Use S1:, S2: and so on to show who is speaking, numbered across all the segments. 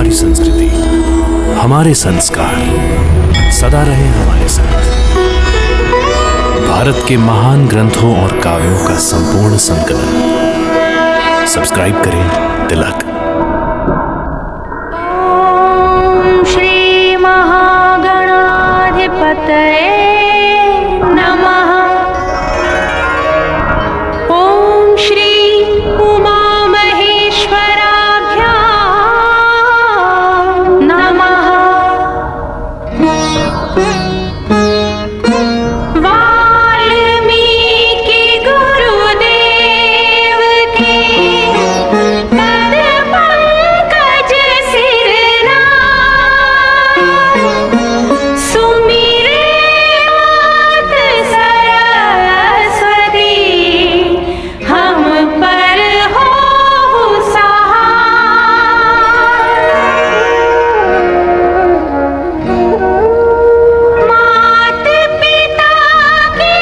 S1: हमारी संस्कृति, हमारे संस्कार सदा रहे हमारे साथ। भारत के महान ग्रंथों और काव्यों का संपूर्ण संकलन। सब्सक्राइब करें तिलक।
S2: ओम श्री महागणाधिपतये नमः। ओम श्री उमा महेश्वराभ्यां नमः। वाल्मीकि गुरुदेव की पद पंकज सिरना, सुमिरे मात सरस्वती, हम पर हो सहाय। मात पिता की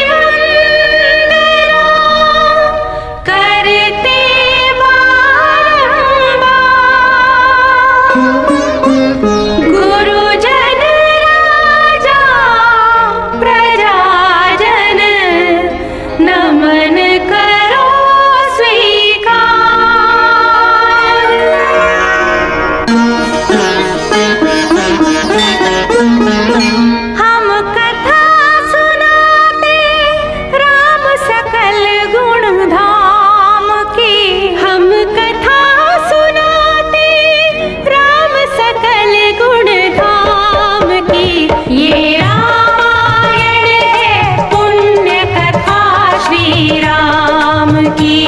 S2: वंदना करते बारंबार। गुरुजन राजा प्रजाजन, नमन करो स्वीकार। हम कथा सुनाते राम सकल गुण धाम की। हम कथा सुनाते राम सकल गुण धाम की। ये रामायण है पुण्य कथा श्री राम की।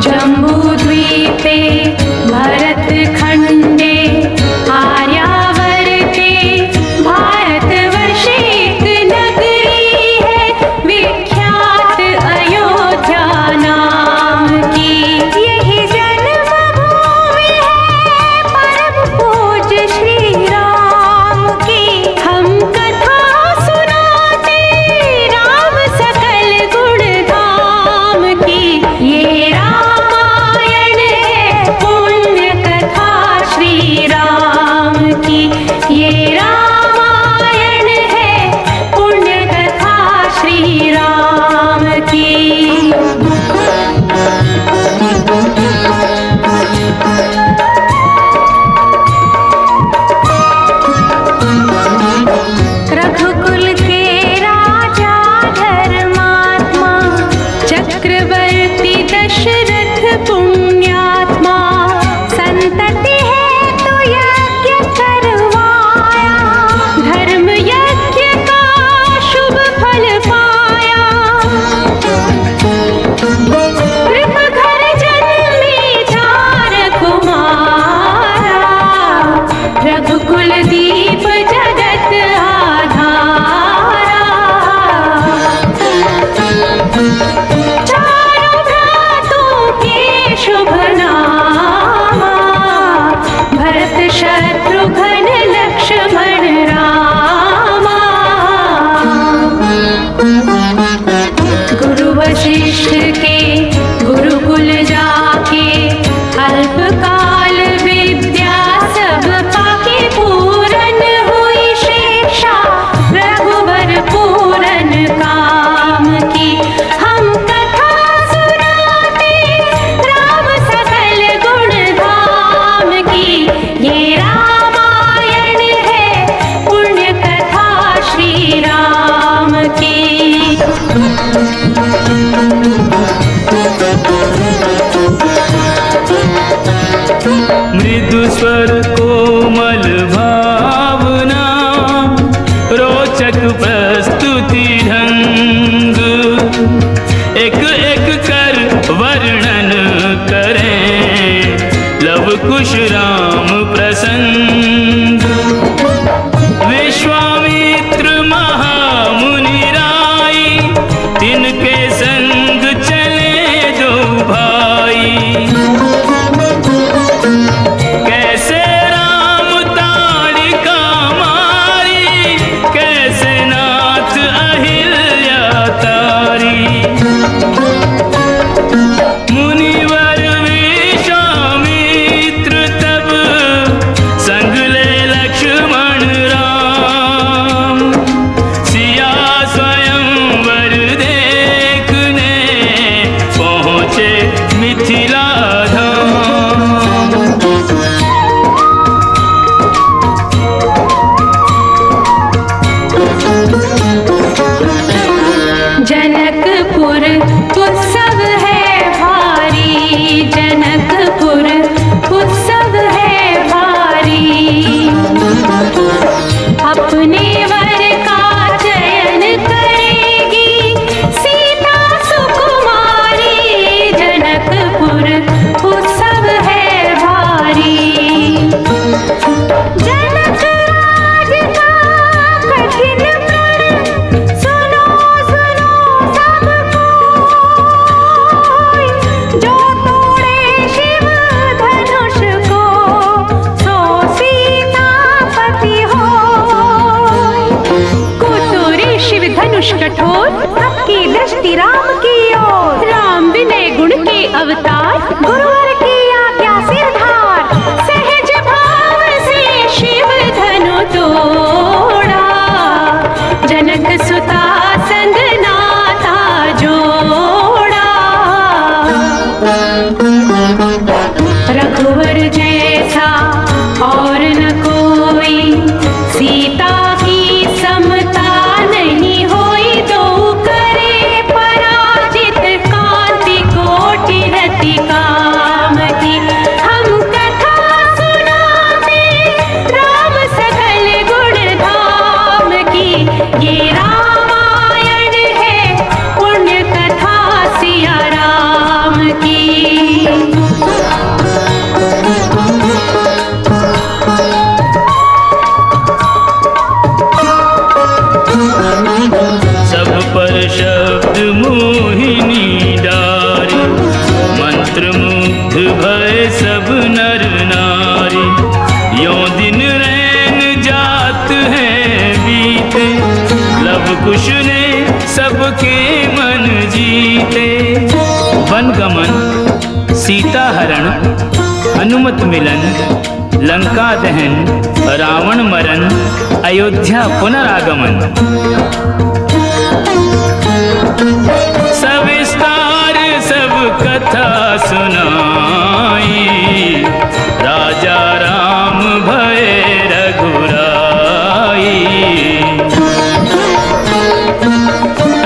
S2: जम्बूद्वीपे भरत खंडे आर्यावर्ते भारतवर्षे एक नगरी है विख्यात अयोध्या नाम की। यही जन्मभूमि है परम पूज्य श्री राम की। हम कथा सुनाते राम सकल गुण धाम की। ये रामायण है पुण्य कथा श्री राम की। ये रामायण है पुण्य कथा श्री राम की। रघुकुल के राजा धर्मात्मा, चक्रवर्ती दशरथ पुण्यात्मा, संतति है तो यज्ञ करवाया, धर्म यज्ञ का शुभ फल पाया। कृप घर जन्मे चार कुमारा, रघुकुल दीप जगत आधारा। चारों भ्रातों के शुभ नामा, भरत शत्रुघ्न लक्ष्मण रामा। गुरु वशिष्ठ के गुरुकुल जाके, अल्पकाल विद्या सब पाके, पूरन हुई शिक्षा रघुवर पूरन काम की। हम कथा सुनाते राम सकल गुण धाम की। ये रामायण है पुण्य कथा श्री राम की। जनकपुर उत्सव है भारी, जनकपुर उत्सव है भारी। अपने वर का चयन करेगी सीता सुकुमारी, जनकपुर उत्सव है भारी। जनक राज का कठिन प्रण सुनो सुनो सब कोई, जो तोड़े शिव धनुष को सो सीतापति होय। कुतुरी शिव धनुष कठोर, सबकी दृष्टि राम की ओर। राम विनय गुण के अवतार, गुरुवर की आज्ञा सिरधार। सहज भाव से शिव धनु तोड़ा, जनक सुता संग नाता जोड़ा। रघुवर जैसा और न कोई, सीता की समता नहीं होई। दो करे पराजित, कांति कोटि रति काम की। हम कथा सुनाते राम सकल गुण धाम की। ये रामायण है पुण्य कथा सिया राम की।
S3: सब पर शब्द मोहिनी डारी, मंत्र मुग्ध भय सब नर नारी। यों दिन रैन जात है बीते, लव कुश ने सबके मन जीते। वन गमन, सीता हरण, हनुमत मिलन, लंका दहन, रावण मरण, अयोध्या पुनरागमन। सविस्तार सब कथा सुनाई, राजा राम भय रघुराई।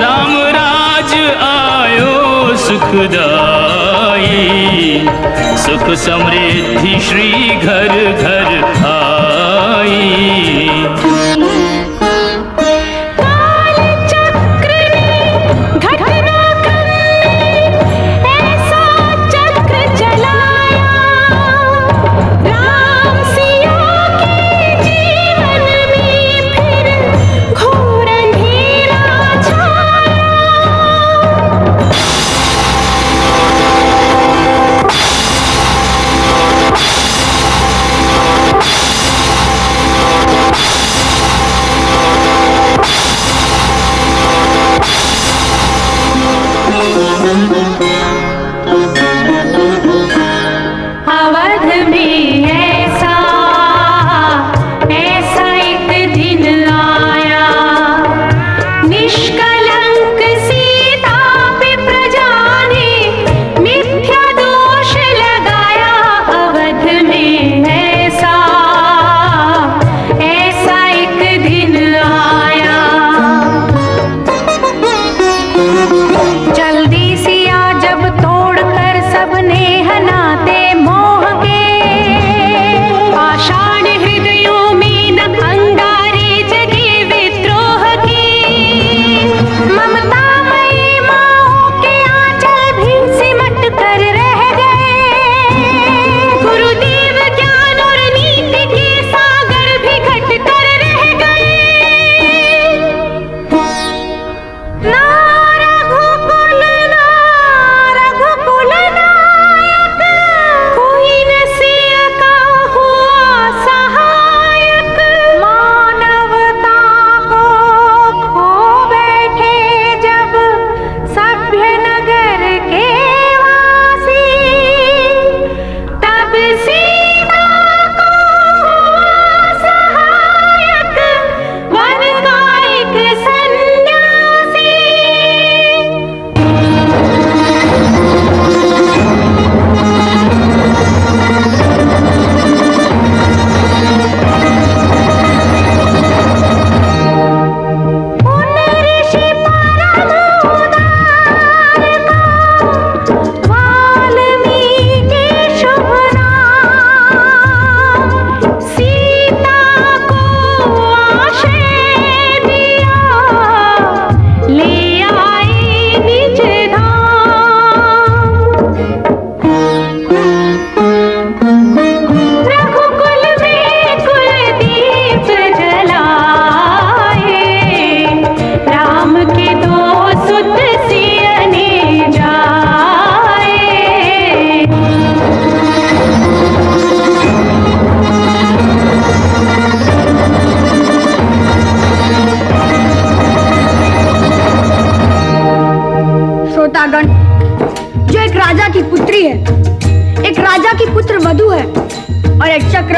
S3: राम राज आयो सुखदाई, सुख समृद्धि श्री घर घर आई।
S2: काल चक्र ने घटना करने ऐसा चक्र चलाया, राम सिया के जीवन में फिर घोर अंधेरा छाया।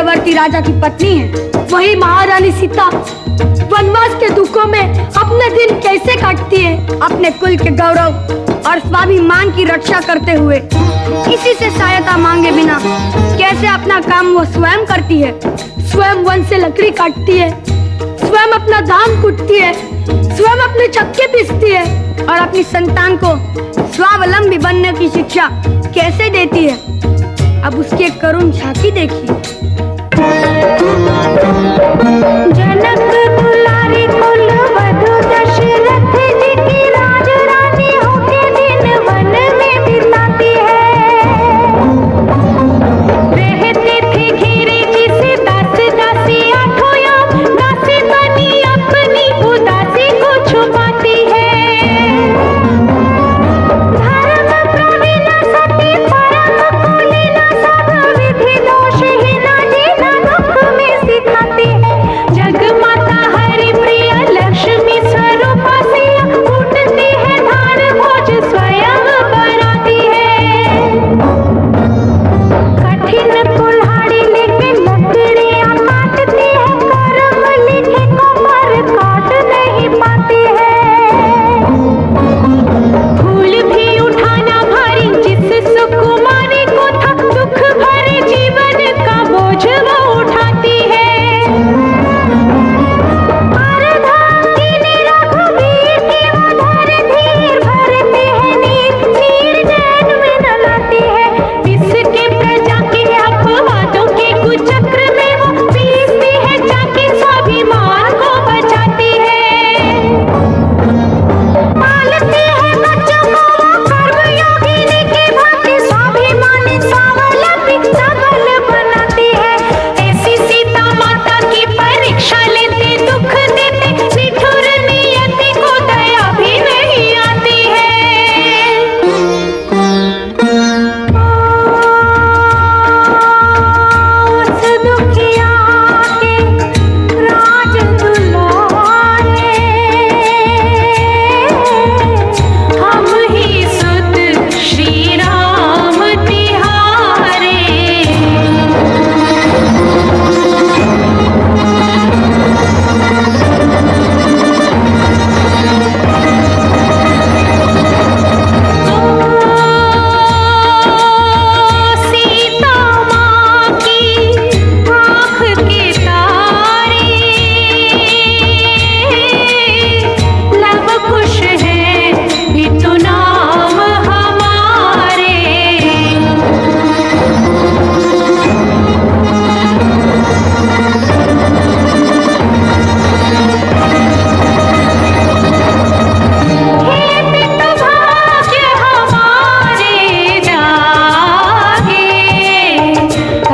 S4: चक्रवर्ती राजा की पत्नी है। वही महारानी सीता वनवास के दुखों में अपने दिन कैसे काटती है, अपने कुल के गौरव और स्वाभिमान की रक्षा करते हुए। किसी से सहायता मांगे बिना कैसे अपना काम वो स्वयं करती है। स्वयं वन से लकड़ी काटती है, स्वयं अपना धान कूटती है, स्वयं अपने चक्के पीसती है और अपनी संतान को स्वावलंबी बनने की शिक्षा कैसे देती है। अब उसकी एक करुण झांकी देखिए।
S2: जनक दुलारी कुल वधु दशरथ जी की राज रानी होके दिन वन में बिताती है। रहती थी घिरी जिसे दास दासी आठों याम, दासी बनी अपनी उदासी को छुपाती है। धर्म प्रवीण सती परम कुलीन सब विधि दोष हीना जीना दुख में सिखाती है। जगमाता हरि प्रिय लक्ष्मी स्वरूपा सिया फूटती है धार भोज स्वयं बनाती है। कठिन कुल्हाड़ी लेके लकड़ियां काटती है, कर्म लिखे को पर काट नहीं पाती है। फूल भी उठाना भारी जिस सुकुमारी को था, दुख भरे जीवन का बोझ वो उठाती है। अर्धांगिनी रघुवीर की वो धर धीर भरती है नीर, नीर नैन में नलाती है। इसके प्रजा के अपवादों के कुचक्र में वो पीसती है, जाके स्वाभिमान को बचाती है। पालती है बच्चों को वो कर्मयोगिनी की भांति, स्वाभिमानी स्वावलंबी सबल बनाती है। ऐसी सीता माता की परीक्षा लेते, दुख देते, निठुर नियति को दया भी नहीं आती है। उस दुखिया के राज दुलारे, हम ही सुत श्री राम तिहारे। सीता माँ की आँख के तारे, लव खुश है इतु नाम हमारे। हे पितु भाग्य हमारे जागे,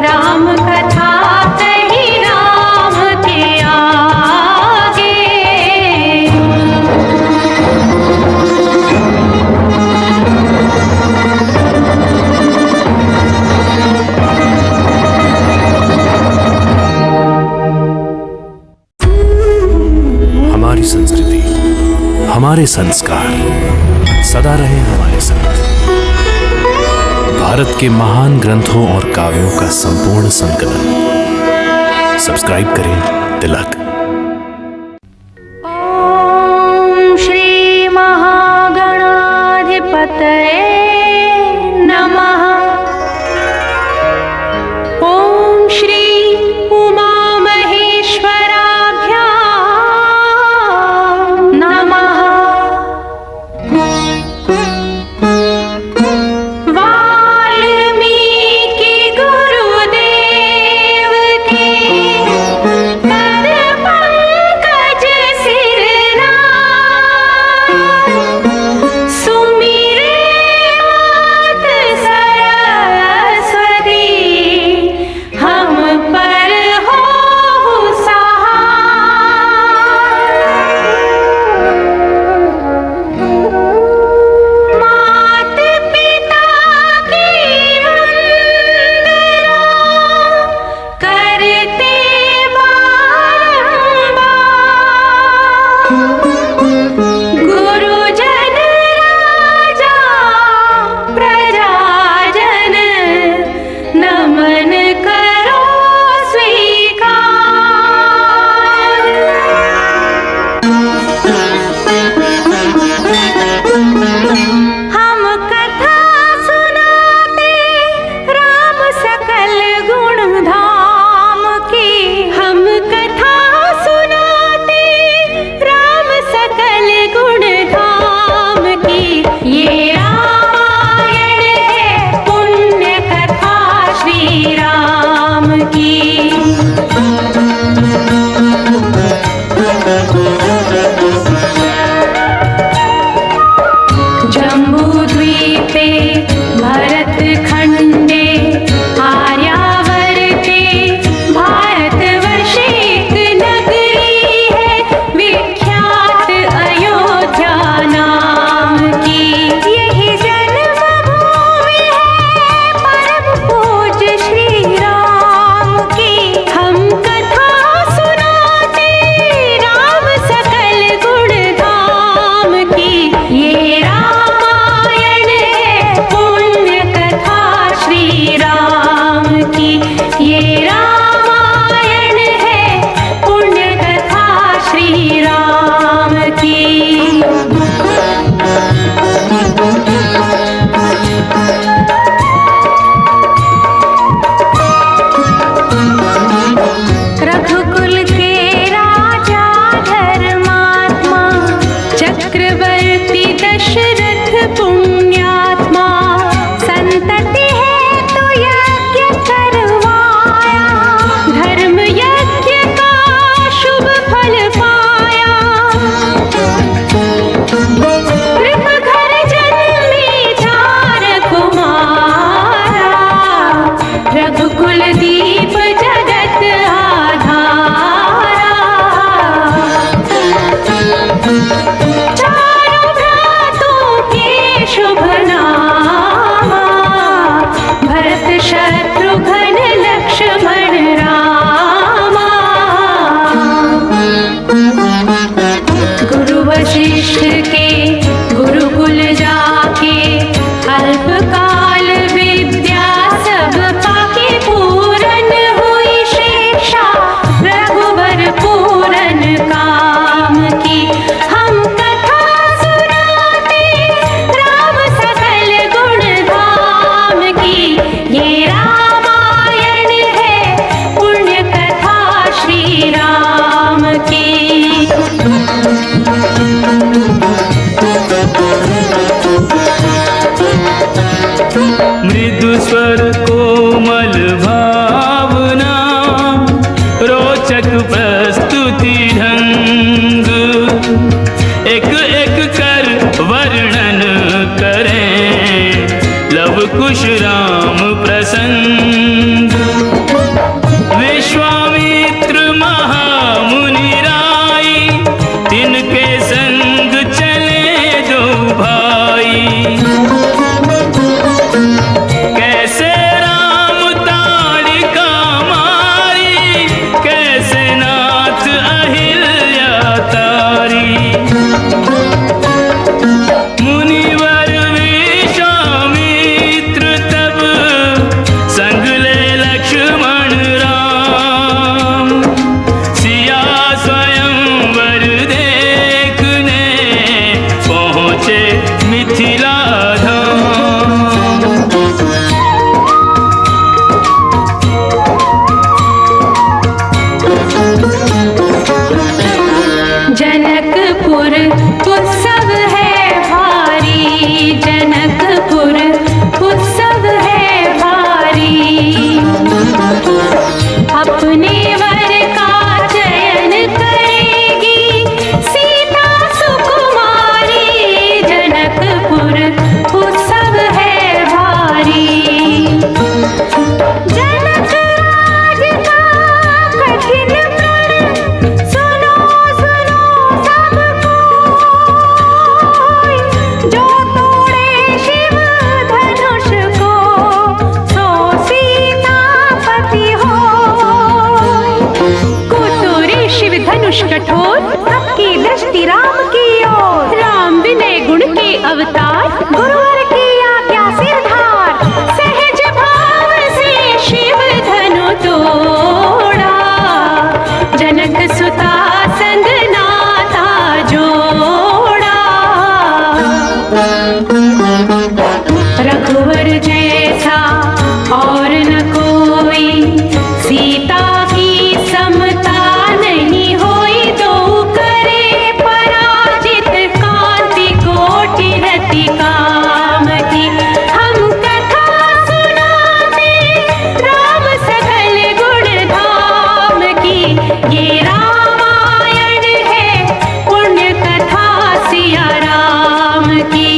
S2: राम कथा कही राम के आगे।
S1: हमारी संस्कृति, हमारे संस्कार सदा रहे हमारे साथ। भारत के महान ग्रंथों और काव्यों का संपूर्ण संकलन। सब्सक्राइब करें तिलक।
S2: ॐ श्री महागणाधिपतये नमः। ॐ श्री उमामहेश्वराभ्यां नमः। वाल्मीकि गुरुदेव की करती दशरथ पुण्यात्मा, संतति है तो यज्ञ करवाया, धर्म यज्ञ का शुभ फल पाया। कृप घर जन्मे 4 कुमारा, रघुकुल दीप जगत आधारा। चारों भ्रातों के शुभ नामा, भरत शत्रुघ्न लक्ष्मण रामा। गुरु वशिष्ठ के गुरुकुल जाके, अल्पकाल विद्या सब पाके, पूरन हुई शिक्षा रघुवर पूरन काम की। हम कथा सुनाते राम सकल गुण धाम की, ये रामायण है पुण्य कथा श्री राम की।
S3: मृदु स्वर कोमल भावना, रोचक प्रस्तुति ढंग, एक एक कर वर्णन करें लव कुश राम प्रसंग। विश्वामित्र महामुनि राई, तिनके संग चले 2 भाई। कैसे राम ताड़िका मारी, कैसे नाथ अहिल्या तारी। मुनिवर विश्वामित्र तब संग ले लक्ष्मण राम, सिया स्वयंवर देखने पहुँचे मिथिला धाम।
S2: जनकपुर उत्सव है भारी, जनकपुर उत्सव है भारी। अपने वर का चयन करेगी सीता सुकुमारी, जनकपुर उत्सव है भारी। जनक राज का कठिन प्रण, सुनो सुनो सब कोई, जो तोड़े शिव धनुष को, सो सीतापति होय। कुतुरी शिव धनुष कठोर, सबकी दृष्टि राम की ओर। राम विनय गुण के अवतार, गुरुवर की आज्ञा सिरधार। सहज भाव से शिव धनु तोड़ा, जनक सुता संग नाता जोड़ा। रघुवर जैसा और न कोई, सीता की समता नहीं होई। 2 करे पराजित, कांति कोटि रति काम की। हम कथा सुनाते राम सकल गुण धाम की, ये रामायण है पुण्य कथा सिया राम की।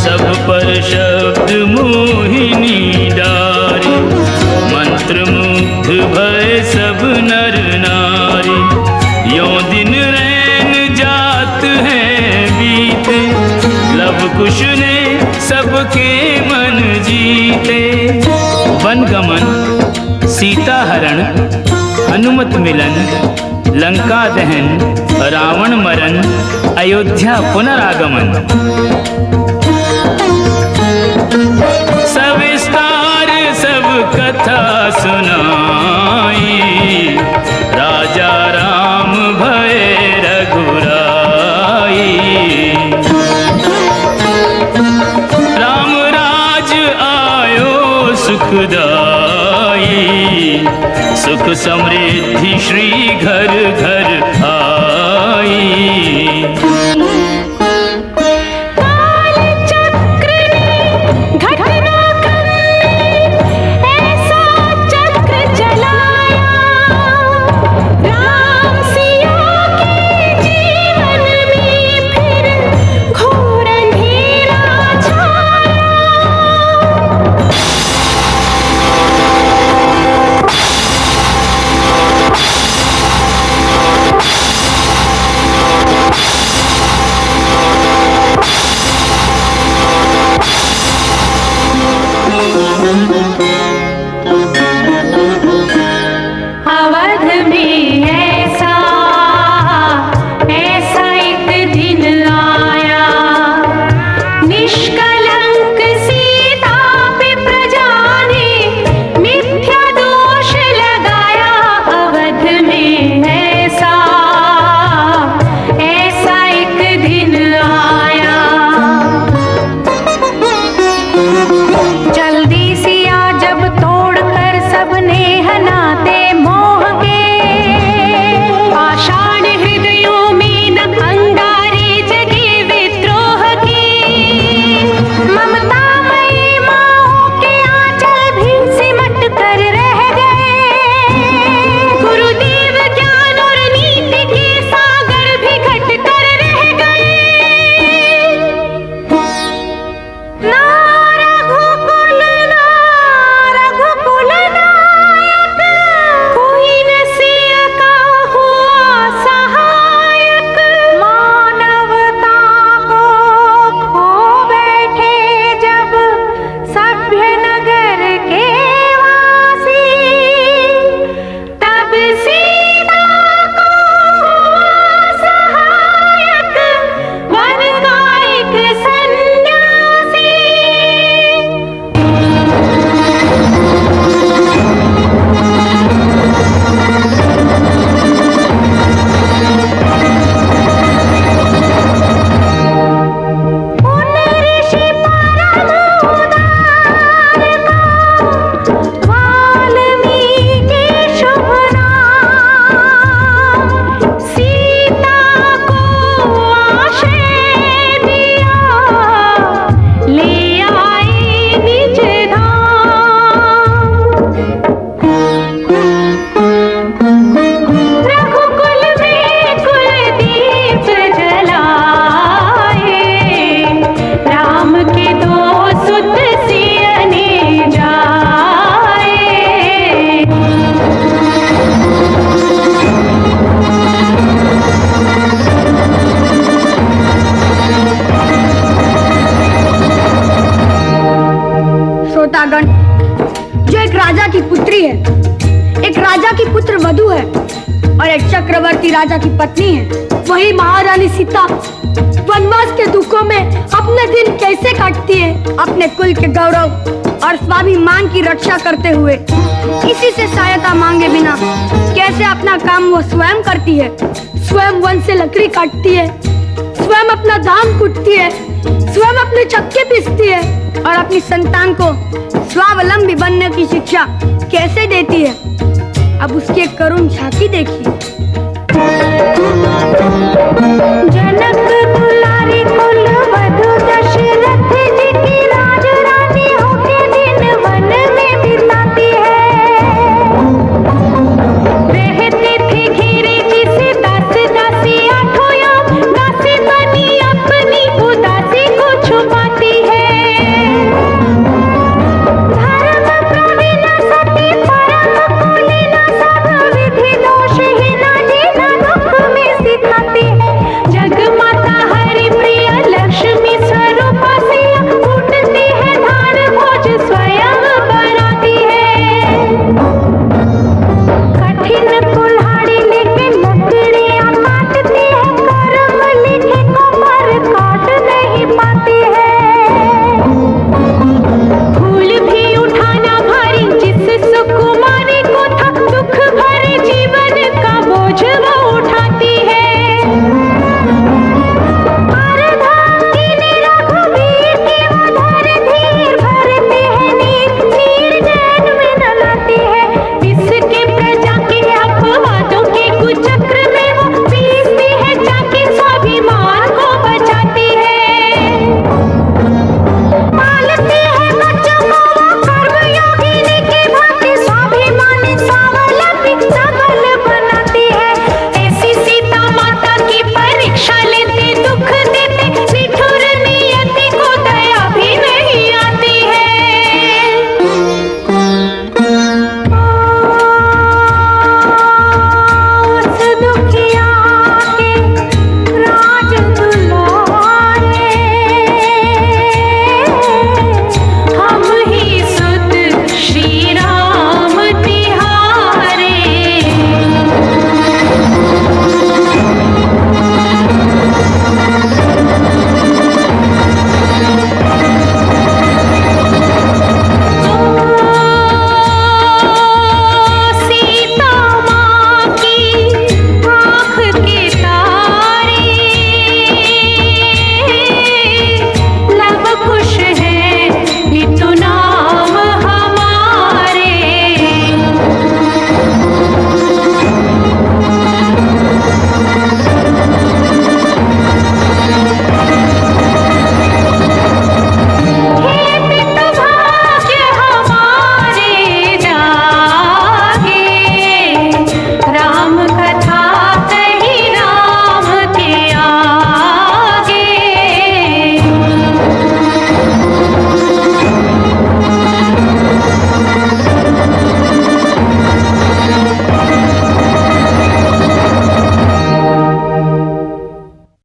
S3: सब पर शब्द मोहिनी डारी, मंत्र मुग्ध भय सब नर नारी। यों दिन रैन जात हैं बीते, लव कुश ने सबके मन जीते। वन गमन, सीता हरण, हनुमत मिलन, लंका दहन, रावण मरण, अयोध्या पुनरागमन। सविस्तार सब कथा सुनाई, राजा राम भय रघुराई। राम राज आयो सुख सुखदाई, सुख समृद्धि श्री घर घर आई।
S2: काल चक्र ने घटना ऐसा चक्र चलाया, राम सिया के जीवन में फिर घोर अंधेरा छाया। अवध में ऐसा एक दिन आया, निष्कलंक सीता पे प्रजा ने मिथ्या दोष लगाया। अवध में ऐसा एक दिन आया, जल्दी सिया जब तोड़कर सबने हनाते मोह के, पाषाण हृदयों में न अंगारे जगे विद्रोह की। ममतामयी माओं के आंचल भी सिमट कर रह गए, गुरुदेव ज्ञान और नीति के सागर भी घट कर रह गए। ना रघुकुल नायक, कोई न सिया का हुआ सहायक। मानवता को खो बैठे जब सभ्य नगर के वासी, तब सीता को हुआ सहायक वन का एक सन्यासी। उन ऋषि परम उदार का वाल्मीकि शुभ नाम, सीता को आश्रय दिया, ले आई निज धाम। रघुकुल में कुलदीप जलाए, राम के दो सुत सियने जाए।
S4: श्रोतागण, जो एक राजा की पुत्री है, एक राजा की पुत्र वधू है और एक चक्रवर्ती राजा की पत्नी है, वही महारानी सीता वनवास के दुखों में अपने दिन कैसे काटती है, अपने कुल के गौरव और स्वाभिमान की रक्षा करते हुए, किसी से सहायता मांगे बिना कैसे अपना काम वो स्वयं करती है। स्वयं वन से लकड़ी काटती है, स्वयं अपना धान कूटती है, स्वयं अपने चक्के पीसती है और अपनी संतान को स्वावलंबी बनने की शिक्षा कैसे देती है। अब उसकी एक करुण झांकी देखिए।
S2: जनक